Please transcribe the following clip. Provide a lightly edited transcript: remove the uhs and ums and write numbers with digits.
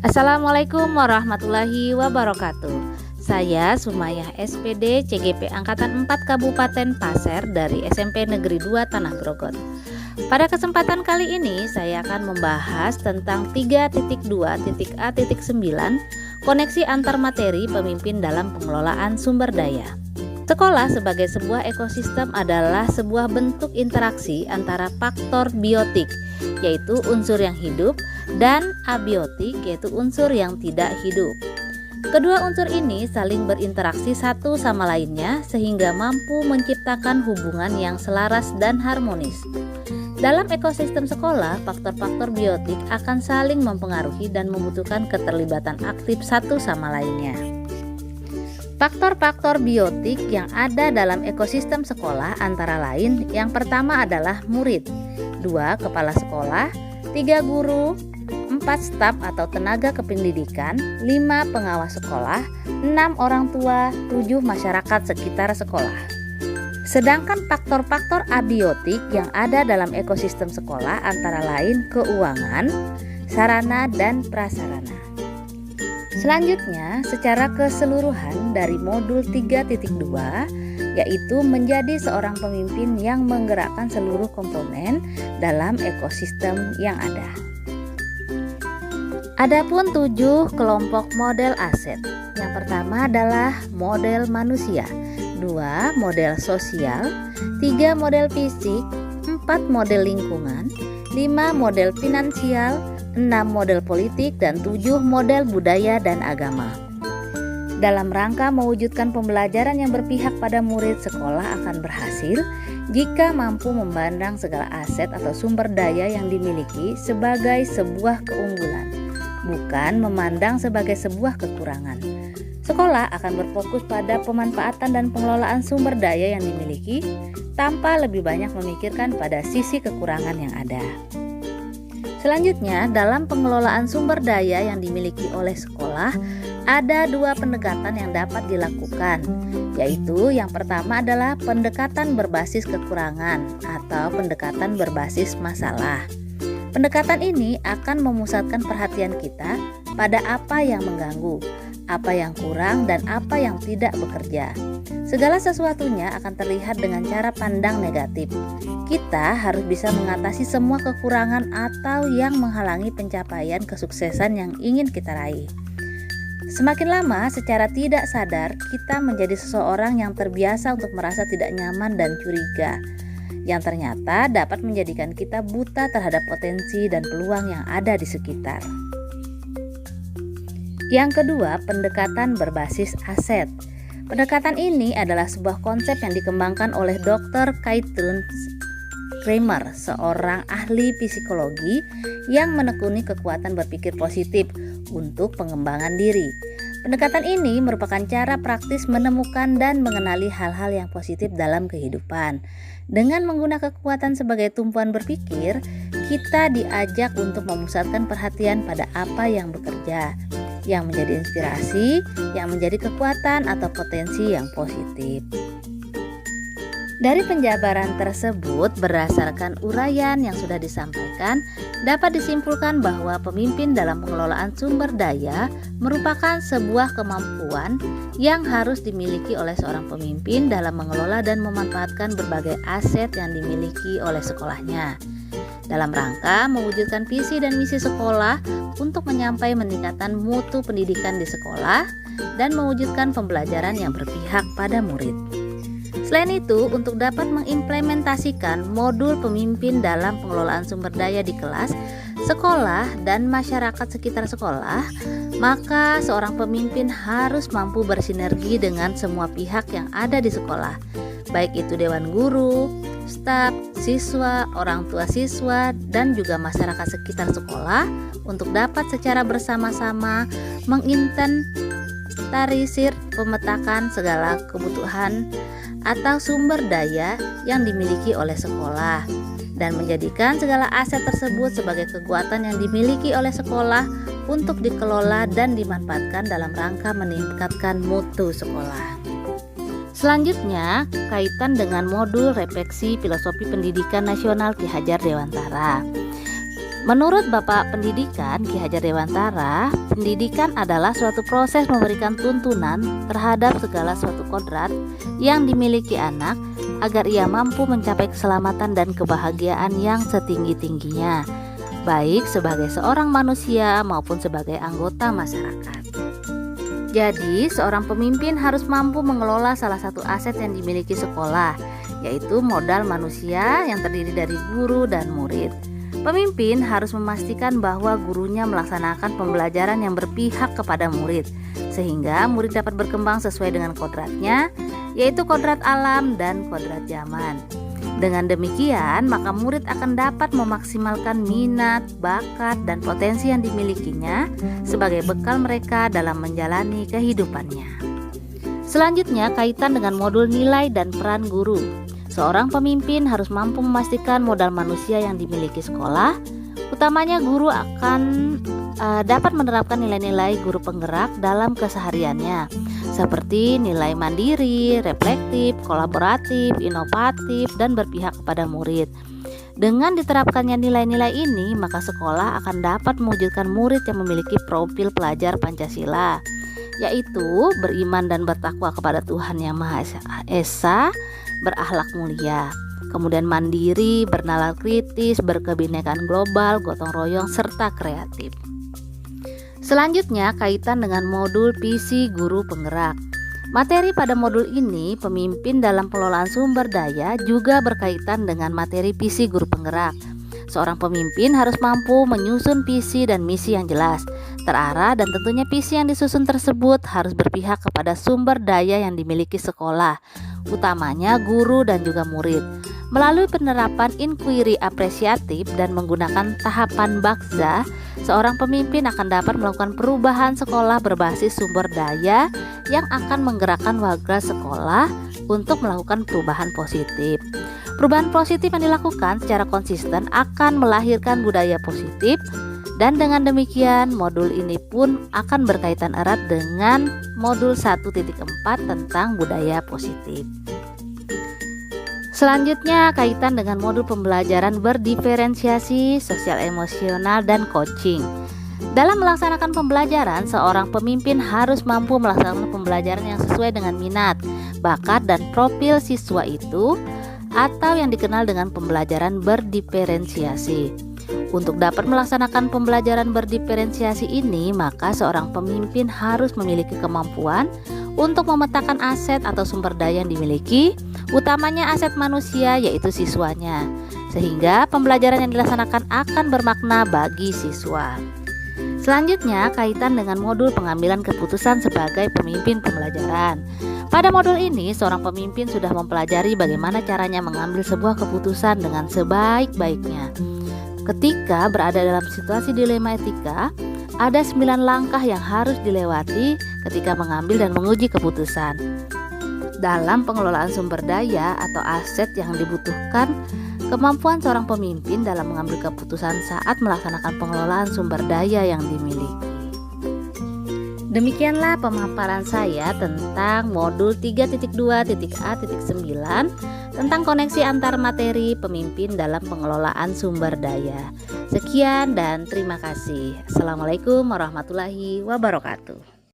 Assalamualaikum warahmatullahi wabarakatuh. Saya Sumayah SPD CGP Angkatan 4 Kabupaten Pasir dari SMP Negeri 2 Tanah Grogot. Pada kesempatan kali ini saya akan membahas tentang 3.2.A.9 koneksi antar materi pemimpin dalam pengelolaan sumber daya. Sekolah sebagai sebuah ekosistem adalah sebuah bentuk interaksi antara faktor biotik, yaitu unsur yang hidup, dan abiotik, yaitu unsur yang tidak hidup. Kedua unsur ini saling berinteraksi satu sama lainnya sehingga mampu menciptakan hubungan yang selaras dan harmonis. Dalam ekosistem sekolah, faktor-faktor biotik akan saling mempengaruhi dan membutuhkan keterlibatan aktif satu sama lainnya. Faktor-faktor biotik yang ada dalam ekosistem sekolah antara lain yang pertama adalah murid, 2 kepala sekolah, 3 guru, 4 staf atau tenaga kependidikan, 5 pengawas sekolah, 6 orang tua, 7 masyarakat sekitar sekolah. Sedangkan faktor-faktor abiotik yang ada dalam ekosistem sekolah antara lain keuangan, sarana dan prasarana. Selanjutnya, secara keseluruhan dari modul 3.2 yaitu menjadi seorang pemimpin yang menggerakkan seluruh komponen dalam ekosistem yang ada. Adapun 7 kelompok model aset. Yang pertama adalah model manusia, 2 model sosial, 3 model fisik, 4 model lingkungan, 5 model finansial, 6 model politik, dan 7 model budaya dan agama. Dalam rangka mewujudkan pembelajaran yang berpihak pada murid, sekolah akan berhasil jika mampu memandang segala aset atau sumber daya yang dimiliki sebagai sebuah keunggulan, bukan memandang sebagai sebuah kekurangan. Sekolah akan berfokus pada pemanfaatan dan pengelolaan sumber daya yang dimiliki tanpa lebih banyak memikirkan pada sisi kekurangan yang ada. Selanjutnya, dalam pengelolaan sumber daya yang dimiliki oleh sekolah, ada 2 pendekatan yang dapat dilakukan, yaitu yang pertama adalah pendekatan berbasis kekurangan atau pendekatan berbasis masalah. Pendekatan ini akan memusatkan perhatian kita pada apa yang mengganggu, apa yang kurang, dan apa yang tidak bekerja. Segala sesuatunya akan terlihat dengan cara pandang negatif. Kita harus bisa mengatasi semua kekurangan atau yang menghalangi pencapaian kesuksesan yang ingin kita raih. Semakin lama, secara tidak sadar, kita menjadi seseorang yang terbiasa untuk merasa tidak nyaman dan curiga, yang ternyata dapat menjadikan kita buta terhadap potensi dan peluang yang ada di sekitar. Yang kedua, pendekatan berbasis aset. Pendekatan ini adalah sebuah konsep yang dikembangkan oleh Dr. Kaitlyn Kramer, seorang ahli psikologi yang menekuni kekuatan berpikir positif untuk pengembangan diri. Pendekatan ini merupakan cara praktis menemukan dan mengenali hal-hal yang positif dalam kehidupan. Dengan menggunakan kekuatan sebagai tumpuan berpikir, kita diajak untuk memusatkan perhatian pada apa yang bekerja, yang menjadi inspirasi, yang menjadi kekuatan atau potensi yang positif. Dari penjabaran tersebut, berdasarkan uraian yang sudah disampaikan, dapat disimpulkan bahwa pemimpin dalam pengelolaan sumber daya merupakan sebuah kemampuan yang harus dimiliki oleh seorang pemimpin dalam mengelola dan memanfaatkan berbagai aset yang dimiliki oleh sekolahnya, dalam rangka mewujudkan visi dan misi sekolah untuk menyampai meningkatkan mutu pendidikan di sekolah dan mewujudkan pembelajaran yang berpihak pada murid. Selain itu, untuk dapat mengimplementasikan modul pemimpin dalam pengelolaan sumber daya di kelas, sekolah, dan masyarakat sekitar sekolah, maka seorang pemimpin harus mampu bersinergi dengan semua pihak yang ada di sekolah, baik itu dewan guru, staf, siswa, orang tua siswa, dan juga masyarakat sekitar sekolah untuk dapat secara bersama-sama menginventarisir, pemetakan segala kebutuhan atau sumber daya yang dimiliki oleh sekolah dan menjadikan segala aset tersebut sebagai kekuatan yang dimiliki oleh sekolah untuk dikelola dan dimanfaatkan dalam rangka meningkatkan mutu sekolah. Selanjutnya, kaitan dengan modul refleksi filosofi pendidikan nasional Ki Hajar Dewantara. Menurut Bapak Pendidikan Ki Hajar Dewantara, pendidikan adalah suatu proses memberikan tuntunan terhadap segala suatu kodrat yang dimiliki anak agar ia mampu mencapai keselamatan dan kebahagiaan yang setinggi-tingginya, baik sebagai seorang manusia maupun sebagai anggota masyarakat. Jadi, seorang pemimpin harus mampu mengelola salah satu aset yang dimiliki sekolah, yaitu modal manusia yang terdiri dari guru dan murid. Pemimpin harus memastikan bahwa gurunya melaksanakan pembelajaran yang berpihak kepada murid, sehingga murid dapat berkembang sesuai dengan kodratnya, yaitu kodrat alam dan kodrat zaman. Dengan demikian, maka murid akan dapat memaksimalkan minat, bakat, dan potensi yang dimilikinya sebagai bekal mereka dalam menjalani kehidupannya. Selanjutnya, kaitan dengan modul nilai dan peran guru. Seorang pemimpin harus mampu memastikan modal manusia yang dimiliki sekolah, utamanya guru akan dapat menerapkan nilai-nilai guru penggerak dalam kesehariannya, seperti nilai mandiri, reflektif, kolaboratif, inovatif, dan berpihak kepada murid. Dengan diterapkannya nilai-nilai ini, maka sekolah akan dapat mewujudkan murid yang memiliki profil pelajar Pancasila, yaitu beriman dan bertakwa kepada Tuhan Yang Maha Esa, berakhlak mulia, kemudian mandiri, bernalar kritis, berkebinekaan global, gotong royong, serta kreatif. Selanjutnya, kaitan dengan modul visi guru penggerak. Materi pada modul ini, pemimpin dalam pengelolaan sumber daya juga berkaitan dengan materi visi guru penggerak. Seorang pemimpin harus mampu menyusun visi dan misi yang jelas, terarah, dan tentunya visi yang disusun tersebut harus berpihak kepada sumber daya yang dimiliki sekolah, utamanya guru dan juga murid. Melalui penerapan inquiry apresiatif dan menggunakan tahapan bakza, seorang pemimpin akan dapat melakukan perubahan sekolah berbasis sumber daya yang akan menggerakkan warga sekolah untuk melakukan perubahan positif. Perubahan positif yang dilakukan secara konsisten akan melahirkan budaya positif, dan dengan demikian modul ini pun akan berkaitan erat dengan modul 1.4 tentang budaya positif. Selanjutnya, kaitan dengan modul pembelajaran berdiferensiasi, sosial emosional, dan coaching. Dalam melaksanakan pembelajaran, seorang pemimpin harus mampu melaksanakan pembelajaran yang sesuai dengan minat, bakat, dan profil siswa itu, atau yang dikenal dengan pembelajaran berdiferensiasi. Untuk dapat melaksanakan pembelajaran berdiferensiasi ini, maka seorang pemimpin harus memiliki kemampuan untuk memetakan aset atau sumber daya yang dimiliki, utamanya aset manusia, yaitu siswanya, sehingga pembelajaran yang dilaksanakan akan bermakna bagi siswa. Selanjutnya, kaitan dengan modul pengambilan keputusan sebagai pemimpin pembelajaran. Pada modul ini, seorang pemimpin sudah mempelajari bagaimana caranya mengambil sebuah keputusan dengan sebaik-baiknya. Ketika berada dalam situasi dilema etika, ada 9 langkah yang harus dilewati ketika mengambil dan menguji keputusan. Dalam pengelolaan sumber daya atau aset yang dibutuhkan, kemampuan seorang pemimpin dalam mengambil keputusan saat melaksanakan pengelolaan sumber daya yang dimiliki. Demikianlah pemaparan saya tentang modul 3.2.A.9 tentang koneksi antar materi pemimpin dalam pengelolaan sumber daya. Sekian dan terima kasih. Assalamualaikum warahmatullahi wabarakatuh.